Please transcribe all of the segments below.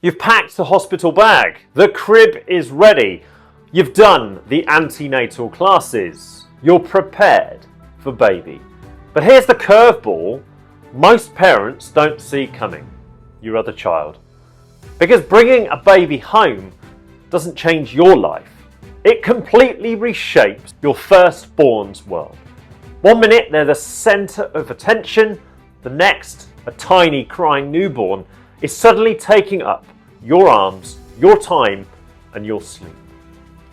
You've packed the hospital bag, the crib is ready, you've done the antenatal classes, you're prepared for baby. But here's the curveball most parents don't see coming: your other child. Because bringing a baby home doesn't change your life, it completely reshapes your firstborn's world. 1 minute they're the centre of attention, the next, a tiny crying newborn, is suddenly taking up your arms, your time and your sleep.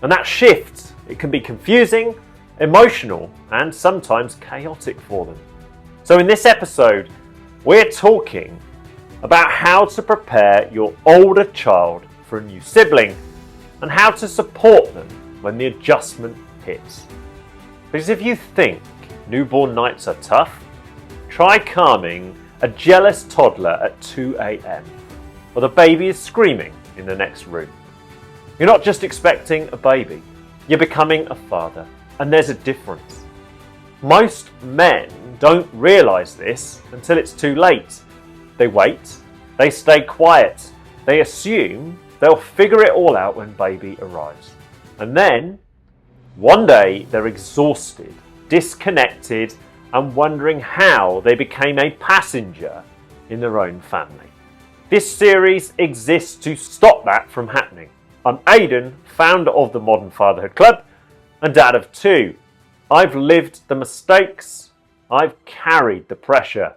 And that shift, it can be confusing, emotional and sometimes chaotic for them. So in this episode, we're talking about how to prepare your older child for a new sibling and how to support them when the adjustment hits. Because if you think newborn nights are tough, try calming a jealous toddler at 2 a.m. or the baby is screaming in the next room. You're not just expecting a baby, you're becoming a father, and there's a difference. Most men don't realise this until it's too late. They wait, they stay quiet, they assume they'll figure it all out when baby arrives. And then, one day they're exhausted, disconnected, and wondering how they became a passenger in their own family. This series exists to stop that from happening. I'm Aidan, founder of the Modern Fatherhood Club and dad of 2. I've lived the mistakes, I've carried the pressure,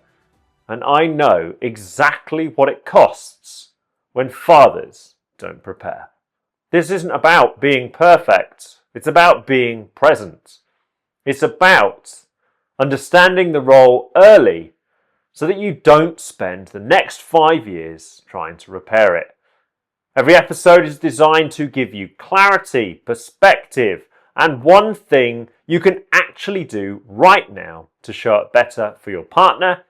and I know exactly what it costs when fathers don't prepare. This isn't about being perfect, it's about being present. It's about understanding the role early so that you don't spend the next 5 years trying to repair it. Every episode is designed to give you clarity, perspective, and one thing you can actually do right now to show up better for your partner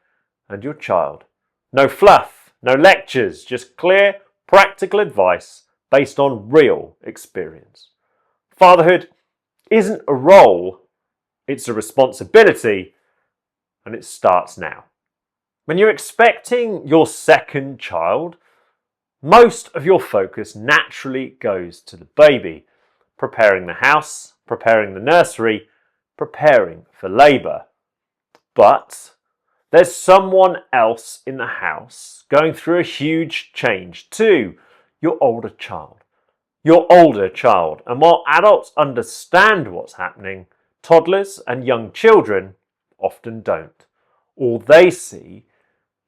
and your child. No fluff, no lectures, just clear, practical advice based on real experience. Fatherhood isn't a role, it's a responsibility, and it starts now. When you're expecting your second child, most of your focus naturally goes to the baby, preparing the house, preparing the nursery, preparing for labour. But there's someone else in the house going through a huge change too: your older child. Your older child. And while adults understand what's happening, toddlers and young children often don't. All they see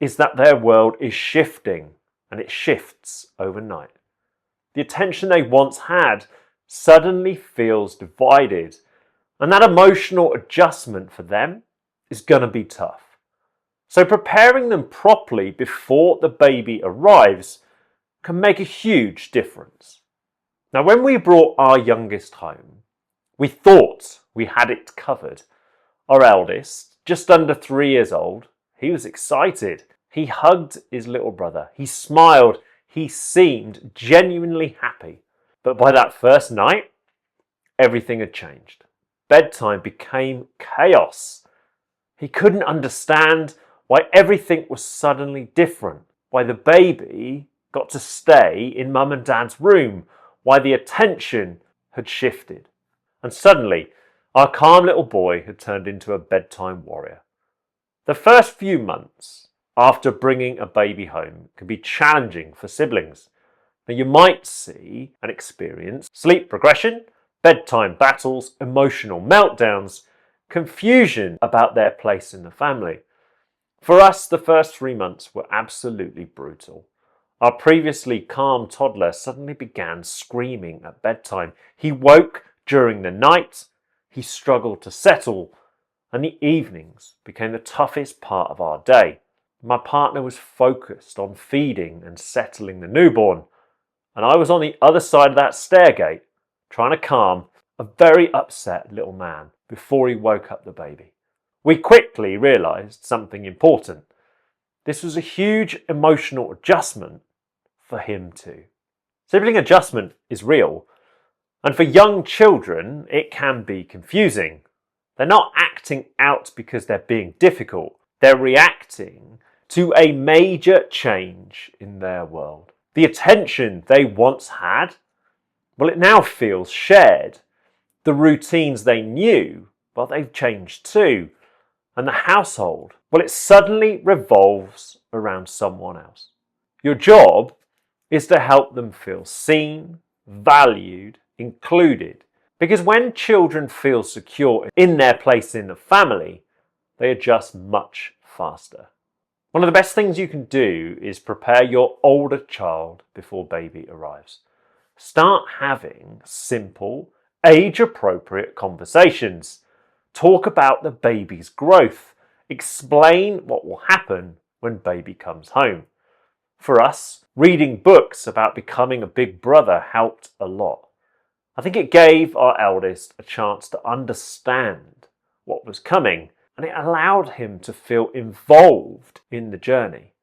is that their world is shifting, and it shifts overnight. The attention they once had suddenly feels divided, and that emotional adjustment for them is going to be tough. So preparing them properly before the baby arrives can make a huge difference. Now, when we brought our youngest home, we thought we had it covered. Our eldest, just under 3 years old, he was excited. He hugged his little brother. He smiled. He seemed genuinely happy. But by that first night, everything had changed. Bedtime became chaos. He couldn't understand why everything was suddenly different, why the baby got to stay in mum and dad's room, why the attention had shifted. And suddenly, our calm little boy had turned into a bedtime warrior. The first few months after bringing a baby home can be challenging for siblings. Now, you might see and experience sleep progression, bedtime battles, emotional meltdowns, confusion about their place in the family. For us, the first 3 months were absolutely brutal. Our previously calm toddler suddenly began screaming at bedtime. He woke during the night, he struggled to settle, and the evenings became the toughest part of our day. My partner was focused on feeding and settling the newborn, and I was on the other side of that stairgate trying to calm a very upset little man before he woke up the baby. We quickly realised something important. This was a huge emotional adjustment for him too. Sibling adjustment is real, and for young children it can be confusing. They're not acting out because they're being difficult. They're reacting to a major change in their world. The attention they once had, well, it now feels shared. The routines they knew, well, they've changed too. And the household, well, it suddenly revolves around someone else. Your job is to help them feel seen, valued, included. Because when children feel secure in their place in the family, they adjust much faster. One of the best things you can do is prepare your older child before baby arrives. Start having simple, age-appropriate conversations. Talk about the baby's growth. Explain what will happen when baby comes home. For us, reading books about becoming a big brother helped a lot. I think it gave our eldest a chance to understand what was coming, and it allowed him to feel involved in the journey.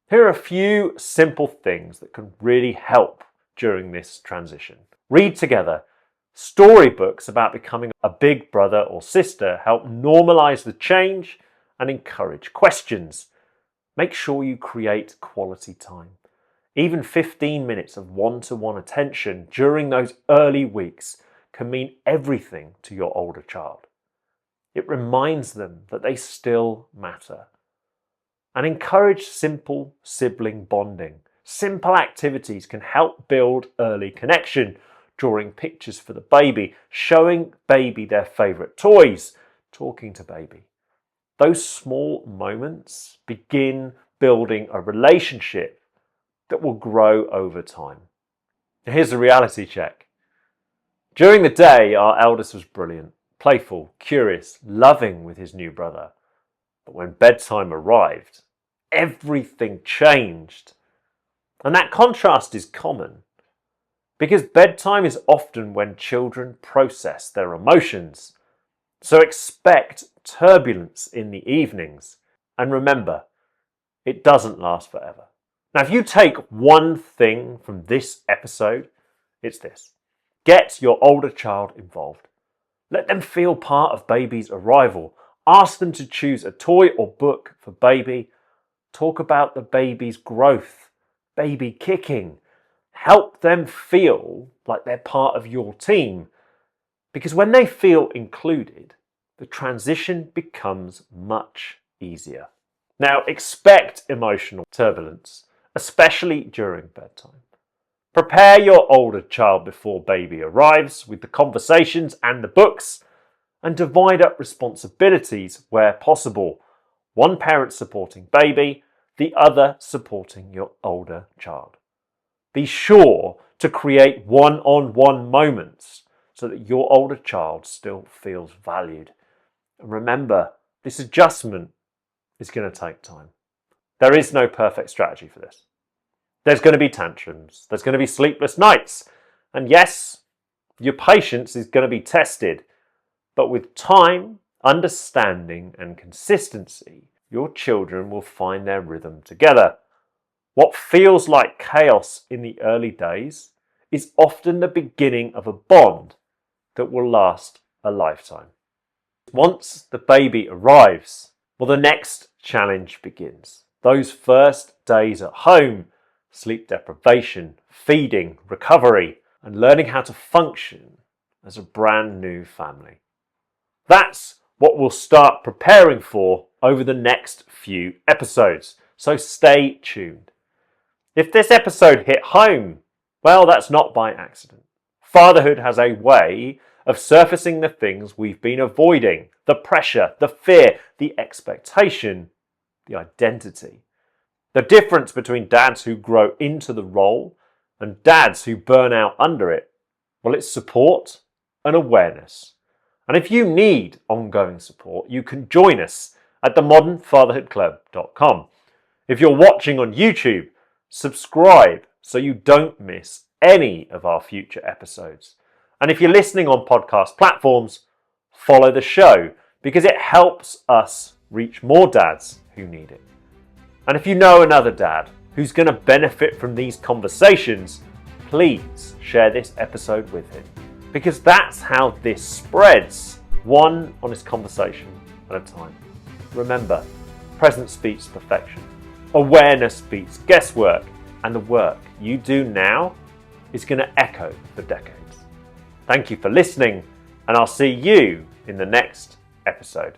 Here are a few simple things that can really help during this transition. Read together. Storybooks about becoming a big brother or sister help normalize the change and encourage questions. Make sure you create quality time. Even 15 minutes of one-to-one attention during those early weeks can mean everything to your older child. It reminds them that they still matter. And encourage simple sibling bonding. Simple activities can help build early connection. Drawing pictures for the baby, showing baby their favourite toys, talking to baby. Those small moments begin building a relationship that will grow over time. Here's a reality check. During the day, our eldest was brilliant, playful, curious, loving with his new brother. But when bedtime arrived, everything changed. And that contrast is common. Because bedtime is often when children process their emotions. So expect turbulence in the evenings. And remember, it doesn't last forever. Now, if you take one thing from this episode, it's this. Get your older child involved. Let them feel part of baby's arrival. Ask them to choose a toy or book for baby. Talk about the baby's growth, baby kicking. Help them feel like they're part of your team. Because when they feel included, the transition becomes much easier. Now, expect emotional turbulence, especially during bedtime. Prepare your older child before baby arrives with the conversations and the books, and divide up responsibilities where possible. One parent supporting baby, the other supporting your older child. Be sure to create one-on-one moments so that your older child still feels valued. And remember, this adjustment is going to take time. There is no perfect strategy for this. There's going to be tantrums. There's going to be sleepless nights. And yes, your patience is going to be tested. But with time, understanding, and consistency, your children will find their rhythm together. What feels like chaos in the early days is often the beginning of a bond that will last a lifetime. Once the baby arrives, well, the next challenge begins. Those first days at home, sleep deprivation, feeding, recovery, and learning how to function as a brand new family. That's what we'll start preparing for over the next few episodes, so stay tuned. If this episode hit home, well, that's not by accident. Fatherhood has a way of surfacing the things we've been avoiding, the pressure, the fear, the expectation, the identity. The difference between dads who grow into the role and dads who burn out under it, well, it's support and awareness. And if you need ongoing support, you can join us at themodernfatherhoodclub.com. If you're watching on YouTube, subscribe so you don't miss any of our future episodes. And if you're listening on podcast platforms, follow the show because it helps us reach more dads who need it. And if you know another dad who's going to benefit from these conversations, please share this episode with him because that's how this spreads, one honest conversation at a time. Remember, presence beats perfection. Awareness beats guesswork, and the work you do now is going to echo for decades. Thank you for listening, and I'll see you in the next episode.